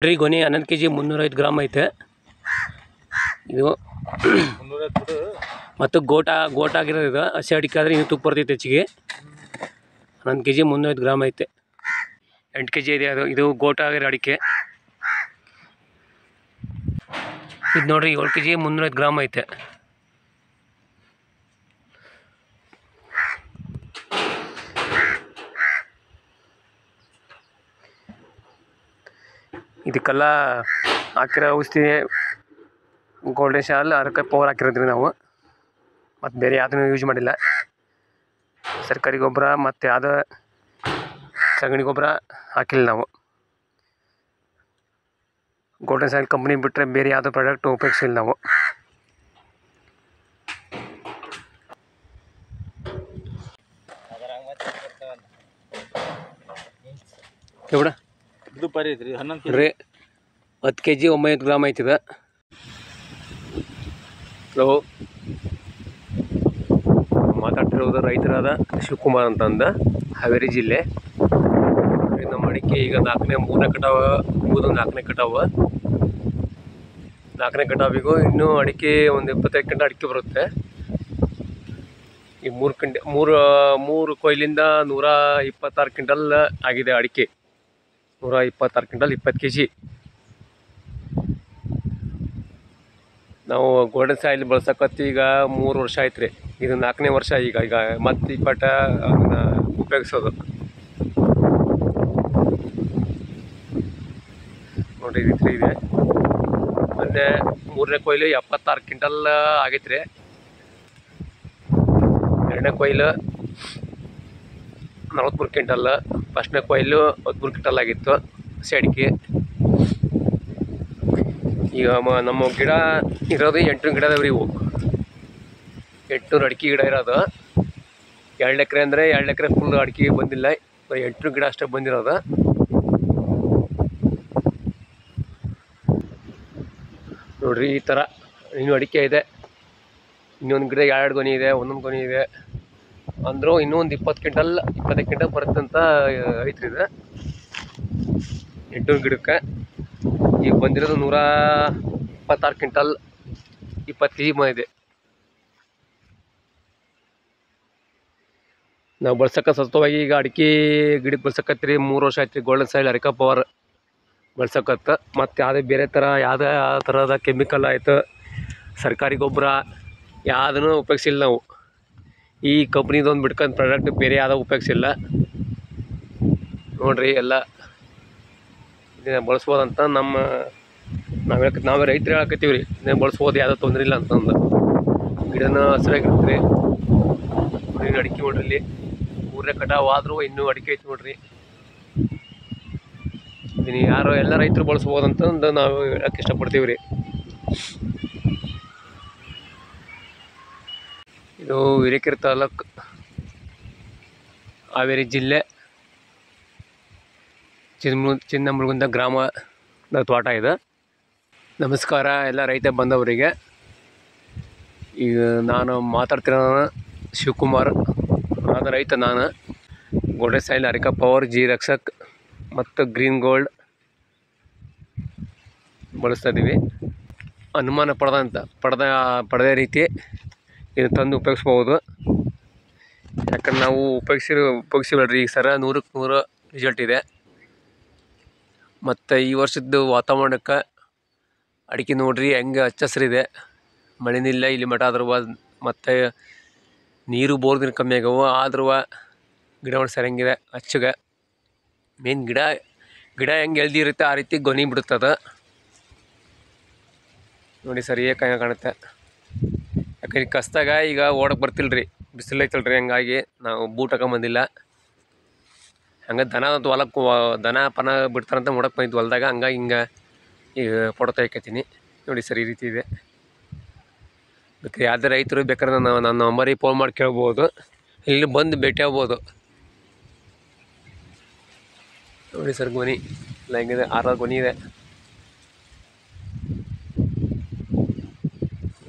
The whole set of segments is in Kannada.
ನೋಡ್ರಿ ಗೊನೆ 11 kg 305 ಗ್ರಾಮ್ ಐತೆ ಇದು ಮತ್ತು ಗೋಟ ಆಗಿರೋದು ಇದು ಹಸಿ ಅಡಿಕೆ ಆದರೆ ಇನ್ನೂ ತುಪ್ಪ ಬರ್ತೈತೆ ಹೆಚ್ಚಿಗೆ 11 kg 305 ಗ್ರಾಮ್ ಐತೆ 8 kg ಇದೆ ಅದು ಇದು ಗೋಟ ಆಗಿರೋ ಅಡಿಕೆ ಇದು ನೋಡ್ರಿ 7 kg 305 ಗ್ರಾಮ್ ಐತೆ ಇದಕ್ಕೆಲ್ಲ ಹಾಕಿರೋ ಔಷಧಿ ಗೋಲ್ಡನ್ ಶಾಲ್ ಅದಕ್ಕೆ ಪವರ್ ಹಾಕಿರೋದ್ರಿ ನಾವು ಮತ್ತು ಬೇರೆ ಯಾವುದನ್ನು ಯೂಸ್ ಮಾಡಿಲ್ಲ ಸರ್ಕಾರಿ ಗೊಬ್ಬರ ಮತ್ತು ಯಾವುದೋ ಸಗಣಿ ಗೊಬ್ಬರ ಹಾಕಿಲ್ಲ ನಾವು ಗೋಲ್ಡನ್ ಶಾಲ್ ಕಂಪ್ನಿ ಬಿಟ್ಟರೆ ಬೇರೆ ಯಾವುದೋ ಪ್ರಾಡಕ್ಟ್ ಉಪಯೋಗಿಸಿಲ್ಲ ನಾವು ಎವಡ ಇದು ಪರಿ ಐತ್ರಿ 11 ರೀ 10 kg 900 ಗ್ರಾಮ್ ಐತಿದ ಹಲೋ ಮಾತಾಡ್ತಿರೋದು ರೈತರಾದ ಶಿವಕುಮಾರ್ ಅಂತಂದ ಹಾವೇರಿ ಜಿಲ್ಲೆ ನಮ್ಮ ಅಡಿಕೆ ಈಗ 3ನೇ ಕಟಾವು ಮುಗಿದು 4ನೇ ಕಟಾವು 4ನೇ ಕಟಾವಿಗೂ ಇನ್ನೂ ಅಡಿಕೆ ಒಂದು 25 ಕ್ವಿಂಟಲ್ ಅಡಿಕೆ ಬರುತ್ತೆ ಈ 3 ಕೊಯ್ಲಿಂದ 126 ಕ್ವಿಂಟಲ್ ಆಗಿದೆ ಅಡಿಕೆ 126 ಕ್ವಿಂಟಲ್ 20 kg ನಾವು ಗೋಲ್ಡನ್ ಸಾಯಿಲ್ ಬಳಸಕತ್ತಿ ಈಗ 3 ವರ್ಷ ಆಯ್ತು ರೀ ಇದು 4ನೇ ವರ್ಷ ಈಗ ಮತ್ತೆ ಅದನ್ನ ಉಪಯೋಗಿಸೋದು ನೋಡಿರಿ ರೀ ಇದೆ ಮೊನ್ನೆ 3ನೇ ಕೊಯ್ಲು 76 ಕ್ವಿಂಟಲ್ ಆಗೈತೆ ರೀ 2ನೇ ಕೊಯ್ಲು 43 ಕ್ವಿಂಟಲ್ ಫಸ್ಟ್ನೇ ಕೊಯ್ಲು 13 ಕ್ವಿಂಟಲ್ ಆಗಿತ್ತು ಹಸಿ ಅಡಿಕೆ ಈಗ ನಮ್ಮ ಗಿಡ ಇರೋದು 8 ಗಿಡ ಅದಾವ್ರಿ ಇವು 8 ಅಡಿಕೆ ಗಿಡ ಇರೋದು 2 ಎಕರೆ ಅಂದರೆ 2 ಎಕರೆ ಫುಲ್ ಅಡಿಕೆ ಬಂದಿಲ್ಲ 8 ಗಿಡ ಅಷ್ಟೇ ಬಂದಿರೋದು ನೋಡ್ರಿ ಈ ಥರ ಇನ್ನೂ ಅಡಿಕೆ ಇದೆ ಇನ್ನೊಂದು ಗಿಡ 2 ಗೊನೆ ಇದೆ ಒಂದೊಂದು ಗೊನೆ ಇದೆ ಅಂದರೂ ಇನ್ನೂ ಒಂದು 20 ಕ್ವಿಂಟಲ್ 25 ಕ್ವಿಂಟಲ್ ಬರುತ್ತೆ ಅಂತ ಐತ್ರಿ ಇದು 8 ಗಿಡಕ್ಕೆ ಈಗ ಬಂದಿರೋದು 126 ಕ್ವಿಂಟಲ್ 20 kg ಇದೆ ನಾವು ಬಳಸಕ್ಕ ಸತತವಾಗಿ ಈಗ ಅಡಿಕೆ ಗಿಡಕ್ಕೆ ಬಳಸಕತ್ತೀರಿ 3 ವರ್ಷ ಆಯ್ತು ರೀ ಗೋಲ್ಡನ್ ಸಾಯಿಲ್ ಅರಿಕಾ ಪವರ್ ಬಳಸಕತ್ತ ಮತ್ತು ಯಾವುದೇ ಬೇರೆ ಥರ ಯಾವುದೇ ಥರದ ಕೆಮಿಕಲ್ ಆಯಿತು ಸರ್ಕಾರಿ ಗೊಬ್ಬರ ಯಾವುದನ್ನು ಉಪಯೋಗಿಸಿಲ್ಲ ನಾವು ಈ ಕಂಪ್ನಿದೊಂದು ಬಿಟ್ಕೊಂಡು ಪ್ರಾಡಕ್ಟ್ ಬೇರೆ ಯಾವುದೋ ಉಪಯೋಗಿಸಿಲ್ಲ ನೋಡಿರಿ ಎಲ್ಲ ಇದನ್ನ ಬಳಸ್ಬೋದಂತ ನಾವೇ ರೈತರು ಹೇಳಕತ್ತೀವಿ ರೀ ಇದನ್ನ ಬಳಸ್ಬೋದು ಯಾವುದೋ ತೊಂದರೆ ಇಲ್ಲ ಅಂತಂದು ಗಿಡನ ಹಸಿರಾಗಿರುತ್ತೆ ರೀ ಅಡಿಕೆ ನೋಡ್ರಿ ಇಲ್ಲಿ 3ನೇ ಕಟಾವು ಆದರೂ ಇನ್ನೂ ಅಡಿಕೆ ಐತೆ ನೋಡ್ರಿ ಇದನ್ನು ಯಾರೋ ಎಲ್ಲ ರೈತರು ಬಳಸ್ಬೋದಂತಂದು ನಾವು ಹೇಳಕ್ಕೆ ಇಷ್ಟಪಡ್ತೀವಿ ರೀ ಇದು ಹಿರೇಕೆರೆ ತಾಲೂಕು ಹಾವೇರಿ ಜಿಲ್ಲೆ ಚಿನ್ನಮುಳಗುಂದ ಗ್ರಾಮದ ತೋಟ ಇದೆ ನಮಸ್ಕಾರ ಎಲ್ಲ ರೈತ ಬಂದವರಿಗೆ ಈಗ ನಾನು ಮಾತಾಡ್ತಿರೋ ಶಿವಕುಮಾರ್ ಆದ ರೈತ ನಾನು golden soil areca power G Rakshak ಮತ್ತು ಗ್ರೀನ್ ಗೋಲ್ಡ್ ಬಳಸ್ತಾ ಇದ್ದೀವಿ ಅನುಮಾನ ಪಡೆದ ರೀತಿ ಇದು ತಂದು ಉಪಯೋಗಿಸ್ಬೋದು ಯಾಕಂದ್ರೆ ನಾವು ಉಪಯೋಗಿಸಿವಲ್ರಿ ಈಗ ಸರ 100ಕ್ಕೆ 100 ರಿಸಲ್ಟ್ ಇದೆ ಮತ್ತು ಈ ವರ್ಷದ್ದು ವಾತಾವರಣಕ್ಕೆ ಅಡಿಕೆ ನೋಡ್ರಿ ಹೆಂಗೆ ಹಚ್ಚ ಹಸಿರಿದೆ ಮಳೆನಿಲ್ಲ ಇಲ್ಲಿ ಮಠ ಆದ್ರೂ ಮತ್ತು ನೀರು ಬೋರ್ದಿನ ಕಮ್ಮಿ ಆಗ್ಯಾವ ಆದ್ರೂ ಗಿಡಗಳು ಸರಿಯಂಗಿದೆ ಹಚ್ಚಗೆ ಮೇನ್ ಗಿಡ ಹೆಂಗೆ ಎಲ್ದಿ ಇರುತ್ತೆ ಆ ರೀತಿ ಗೊನೆ ಬಿಡುತ್ತದೆ ನೋಡಿ ಸರಿಯಾಗಿ ಕಾಣುತ್ತೆ ಯಾಕಂದ್ರೆ ಕಸ್ದಾಗ ಈಗ ಓಡಕ್ಕೆ ಬರ್ತಿಲ್ಲ ರೀ ಬಿಸಿಲು ಐತಲ್ರಿ ಹಂಗಾಗಿ ನಾವು ಬೂಟ್ ಹಾಕೊಂಬಂದಿಲ್ಲ ಹಂಗೆ ದನ ಪನ ಬಿಡ್ತಾರಂತ ನೋಡಕ್ಕೆ ಬಂದಿದ್ದು ಹೊಲ್ದಾಗ ಹಂಗಾಗಿ ಹಿಂಗೆ ಈಗ ಫೋಟೋ ತೆಗಿಕತ್ತೀನಿ ನೋಡಿ ಸರ್ ಈ ರೀತಿ ಇದೆ ಬೇಕಾದ್ರೆ ಯಾವುದೇ ರೈತರು ಬೇಕಾದ್ರೆ ನನ್ನ ನಂಬರಿಗೆ ಫೋನ್ ಮಾಡಿ ಕೇಳ್ಬೋದು ಇಲ್ಲಿ ಬಂದು ಭೇಟಿ ಆಗ್ಬೋದು ನೋಡಿ ಸರ್ ಗೊನೆ ಇಲ್ಲ ಹೆಂಗಿದೆ 6 ಗೊನೆ ಇದೆ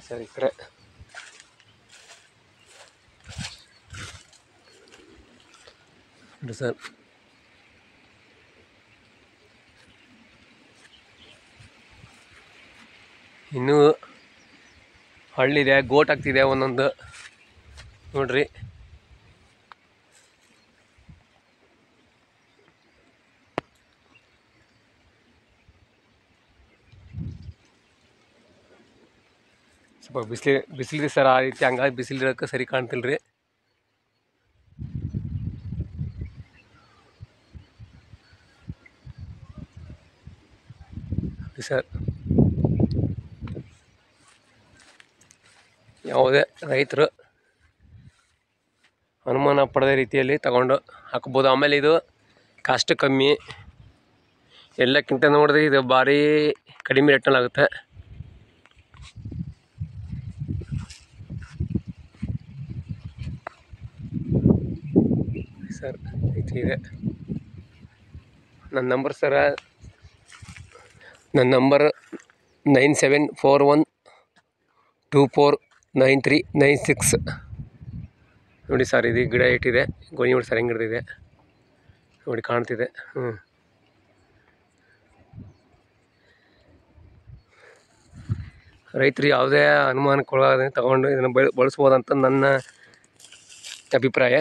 ಸರ್ ಈ ಕಡೆ ಸರ್ ಇನ್ನೂ ಹಳ್ಳಿದೆ, ಗೋಟ್ ಆಗ್ತಿದೆ ಒಂದೊಂದು ನೋಡ್ರಿ. ಸ್ವಲ್ಪ ಬಿಸಿಲಿದೆ ಸರ್, ಆ ರೀತಿ ಹಂಗಾಗಿ ಬಿಸಿಲಿರೋಕ್ಕೆ ಸರಿ ಕಾಣ್ತಿಲ್ಲ ರೀ. ಸರ್ ಯಾವುದೇ ರೈತರು ಅನುಮಾನ ಪಡದ ರೀತಿಯಲ್ಲಿ ತಗೊಂಡು ಹಾಕ್ಬೋದು. ಆಮೇಲೆ ಇದು ಕಾಸ್ಟ್ ಕಮ್ಮಿ, ಎಲ್ಲಕ್ಕಿಂತ ನೋಡಿದ್ರೆ ಇದು ಭಾರಿ ಕಡಿಮೆ ರೇಟ್ನಲ್ಲಿ ಆಗುತ್ತೆ ಸರ್. ಇದೆ ನನ್ನ ನಂಬರ್ ಸರ, ನನ್ನ ನಂಬರ್ 9741249396 ನೋಡಿ ಸರ್. ಇದು ಗಿಡ ಇಟ್ಟಿದೆ, ಗೋಣಿ ನೋಡಿ ಸರ್ ಹೆಂಗೆ ಹಿಡ್ದಿದೆ ನೋಡಿ, ಕಾಣ್ತಿದೆ. ರೈತರು ಯಾವುದೇ ಅನುಮಾನಕ್ಕೊಳಗಾದೆ ತಗೊಂಡು ಇದನ್ನು ಬಳಸ್ಬೋದಂತ ನನ್ನ ಅಭಿಪ್ರಾಯ.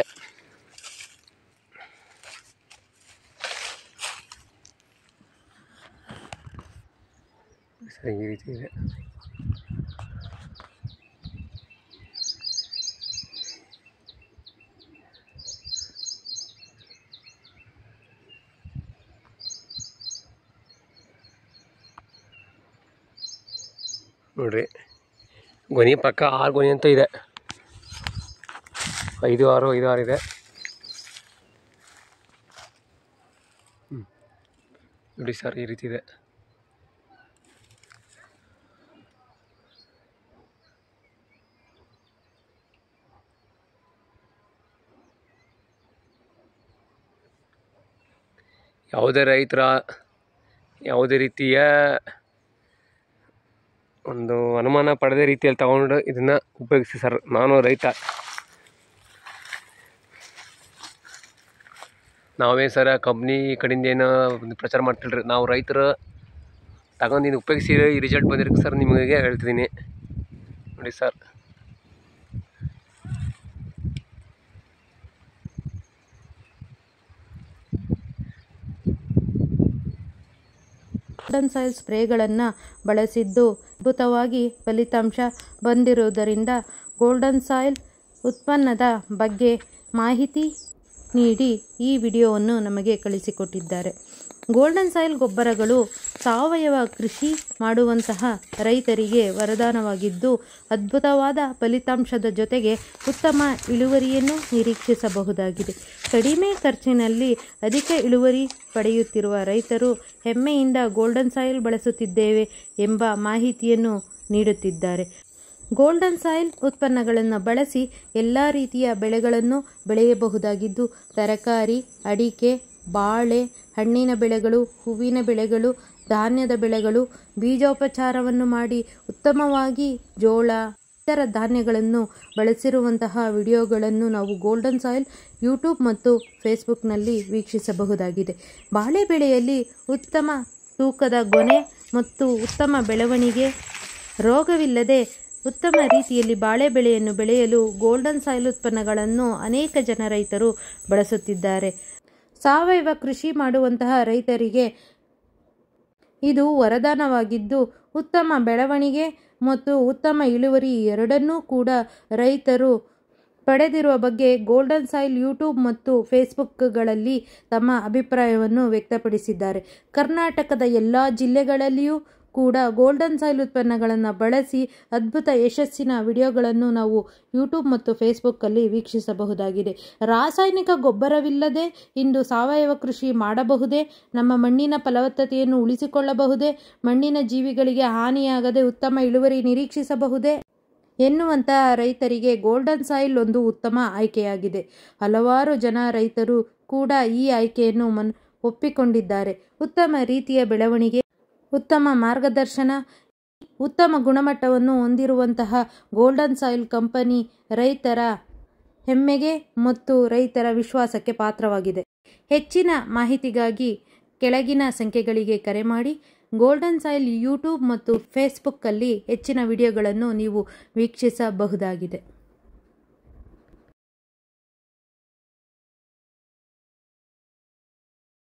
ಸರಿ, ಈ ರೀತಿ ಇದೆ. ನೋಡ್ರಿ, ಗೊನೆ ಪಕ್ಕ 6 ಗೊನೆ ಅಂತ ಇದೆ, 5-6 ಇದೆ. ನೋಡಿ ಸರ್, ಈ ರೀತಿ ಇದೆ. ಯಾವುದೇ ರೈತರ ಯಾವುದೇ ರೀತಿಯ ಒಂದು ಅನುಮಾನ ಪಡೆದ ರೀತಿಯಲ್ಲಿ ತಗೊಂಡು ಇದನ್ನು ಉಪಯೋಗಿಸಿ ಸರ್. ನಾನು ರೈತ, ನಾವೇ ಸರ ಕಂಪ್ನಿ ಕಡೆಯಿಂದ ಏನೋ ಪ್ರಚಾರ ಮಾಡ್ತಿಲ್ರಿ, ನಾವು ರೈತರು ತಗೊಂಡು ಇದು ಉಪಯೋಗಿಸಿ ಈ ರಿಸಲ್ಟ್ ಬಂದಿರಕ್ಕೆ ಸರ್ ನಿಮಗೆ ಹೇಳ್ತಿದ್ದೀನಿ ನೋಡಿ ಸರ್. ಗೋಲ್ಡನ್ ಸಾಯಿಲ್ ಸ್ಪ್ರೇಗಳನ್ನು ಬಳಸಿದ್ದು ಅದ್ಭುತವಾಗಿ ಫಲಿತಾಂಶ ಬಂದಿರುವುದರಿಂದ ಗೋಲ್ಡನ್ ಸಾಯಿಲ್ ಉತ್ಪನ್ನದ ಬಗ್ಗೆ ಮಾಹಿತಿ ನೀಡಿ ಈ ವಿಡಿಯೋವನ್ನು ನಮಗೆ ಕಳಿಸಿಕೊಟ್ಟಿದ್ದಾರೆ. ಗೋಲ್ಡನ್ ಸಾಯಿಲ್ ಗೊಬ್ಬರಗಳು ಸಾವಯವ ಕೃಷಿ ಮಾಡುವಂತಹ ರೈತರಿಗೆ ವರದಾನವಾಗಿದ್ದು ಅದ್ಭುತವಾದ ಫಲಿತಾಂಶದ ಜೊತೆಗೆ ಉತ್ತಮ ಇಳುವರಿಯನ್ನು ನಿರೀಕ್ಷಿಸಬಹುದಾಗಿದೆ. ಕಡಿಮೆ ಖರ್ಚಿನಲ್ಲಿ ಅಧಿಕ ಇಳುವರಿ ಪಡೆಯುತ್ತಿರುವ ರೈತರು ಹೆಮ್ಮೆಯಿಂದ ಗೋಲ್ಡನ್ ಸಾಯಿಲ್ ಬಳಸುತ್ತಿದ್ದೇವೆ ಎಂಬ ಮಾಹಿತಿಯನ್ನು ನೀಡುತ್ತಿದ್ದಾರೆ. ಗೋಲ್ಡನ್ ಸಾಯಿಲ್ ಉತ್ಪನ್ನಗಳನ್ನು ಬಳಸಿ ಎಲ್ಲ ರೀತಿಯ ಬೆಳೆಗಳನ್ನು ಬೆಳೆಯಬಹುದಾಗಿದ್ದು ತರಕಾರಿ, ಅಡಿಕೆ, ಬಾಳೆ, ಹಣ್ಣಿನ ಬೆಳೆಗಳು, ಹೂವಿನ ಬೆಳೆಗಳು, ಧಾನ್ಯದ ಬೆಳೆಗಳು, ಬೀಜೋಪಚಾರವನ್ನು ಮಾಡಿ ಉತ್ತಮವಾಗಿ ಜೋಳ ಇತರ ಧಾನ್ಯಗಳನ್ನು ಬಳಸಿರುವಂತಹ ವಿಡಿಯೋಗಳನ್ನು ನಾವು ಗೋಲ್ಡನ್ ಸಾಯಿಲ್ ಯೂಟ್ಯೂಬ್ ಮತ್ತು ಫೇಸ್ಬುಕ್ನಲ್ಲಿ ವೀಕ್ಷಿಸಬಹುದಾಗಿದೆ. ಬಾಳೆ ಬೆಳೆಯಲ್ಲಿ ಉತ್ತಮ ತೂಕದ ಗೊನೆ ಮತ್ತು ಉತ್ತಮ ಬೆಳವಣಿಗೆ, ರೋಗವಿಲ್ಲದೆ ಉತ್ತಮ ರೀತಿಯಲ್ಲಿ ಬಾಳೆ ಬೆಳೆಯನ್ನು ಬೆಳೆಯಲು ಗೋಲ್ಡನ್ ಸಾಯಿಲ್ ಉತ್ಪನ್ನಗಳನ್ನು ಅನೇಕ ಜನ ರೈತರು ಬಳಸುತ್ತಿದ್ದಾರೆ. ಸಾವಯವ ಕೃಷಿ ಮಾಡುವಂತಹ ರೈತರಿಗೆ ಇದು ವರದಾನವಾಗಿದ್ದು ಉತ್ತಮ ಬೆಳವಣಿಗೆ ಮತ್ತು ಉತ್ತಮ ಇಳುವರಿ ಎರಡನ್ನೂ ಕೂಡ ರೈತರು ಪಡೆದಿರುವ ಬಗ್ಗೆ ಗೋಲ್ಡನ್ ಸಾಯಿಲ್ ಯೂಟ್ಯೂಬ್ ಮತ್ತು ಫೇಸ್ಬುಕ್ಗಳಲ್ಲಿ ತಮ್ಮ ಅಭಿಪ್ರಾಯವನ್ನು ವ್ಯಕ್ತಪಡಿಸಿದ್ದಾರೆ. ಕರ್ನಾಟಕದ ಎಲ್ಲ ಜಿಲ್ಲೆಗಳಲ್ಲಿಯೂ ಕೂಡ ಗೋಲ್ಡನ್ ಸಾಯಿಲ್ ಉತ್ಪನ್ನಗಳನ್ನು ಬಳಸಿ ಅದ್ಭುತ ಯಶಸ್ಸಿನ ವಿಡಿಯೋಗಳನ್ನು ನಾವು ಯೂಟ್ಯೂಬ್ ಮತ್ತು ಫೇಸ್ಬುಕ್ಕಲ್ಲಿ ವೀಕ್ಷಿಸಬಹುದಾಗಿದೆ. ರಾಸಾಯನಿಕ ಗೊಬ್ಬರವಿಲ್ಲದೆ ಇಂದು ಸಾವಯವ ಕೃಷಿ ಮಾಡಬಹುದೇ? ನಮ್ಮ ಮಣ್ಣಿನ ಫಲವತ್ತತೆಯನ್ನು ಉಳಿಸಿಕೊಳ್ಳಬಹುದೇ? ಮಣ್ಣಿನ ಜೀವಿಗಳಿಗೆ ಹಾನಿಯಾಗದೆ ಉತ್ತಮ ಇಳುವರಿ ನಿರೀಕ್ಷಿಸಬಹುದೇ ಎನ್ನುವಂತಹ ರೈತರಿಗೆ ಗೋಲ್ಡನ್ ಸಾಯಿಲ್ ಒಂದು ಉತ್ತಮ ಆಯ್ಕೆಯಾಗಿದೆ. ಹಲವಾರು ಜನ ರೈತರು ಕೂಡ ಈ ಆಯ್ಕೆಯನ್ನು ಒಪ್ಪಿಕೊಂಡಿದ್ದಾರೆ. ಉತ್ತಮ ರೀತಿಯ ಬೆಳವಣಿಗೆ, ಉತ್ತಮ ಮಾರ್ಗದರ್ಶನ, ಉತ್ತಮ ಗುಣಮಟ್ಟವನ್ನು ಹೊಂದಿರುವಂತಹ ಗೋಲ್ಡನ್ ಸಾಯಿಲ್ ಕಂಪನಿ ರೈತರ ಹೆಮ್ಮೆಗೆ ಮತ್ತು ರೈತರ ವಿಶ್ವಾಸಕ್ಕೆ ಪಾತ್ರವಾಗಿದೆ. ಹೆಚ್ಚಿನ ಮಾಹಿತಿಗಾಗಿ ಕೆಳಗಿನ ಸಂಖ್ಯೆಗಳಿಗೆ ಕರೆ ಮಾಡಿ. ಗೋಲ್ಡನ್ ಸಾಯಿಲ್ ಯೂಟ್ಯೂಬ್ ಮತ್ತು ಫೇಸ್ಬುಕ್ಕಲ್ಲಿ ಹೆಚ್ಚಿನ ವಿಡಿಯೋಗಳನ್ನು ನೀವು ವೀಕ್ಷಿಸಬಹುದಾಗಿದೆ.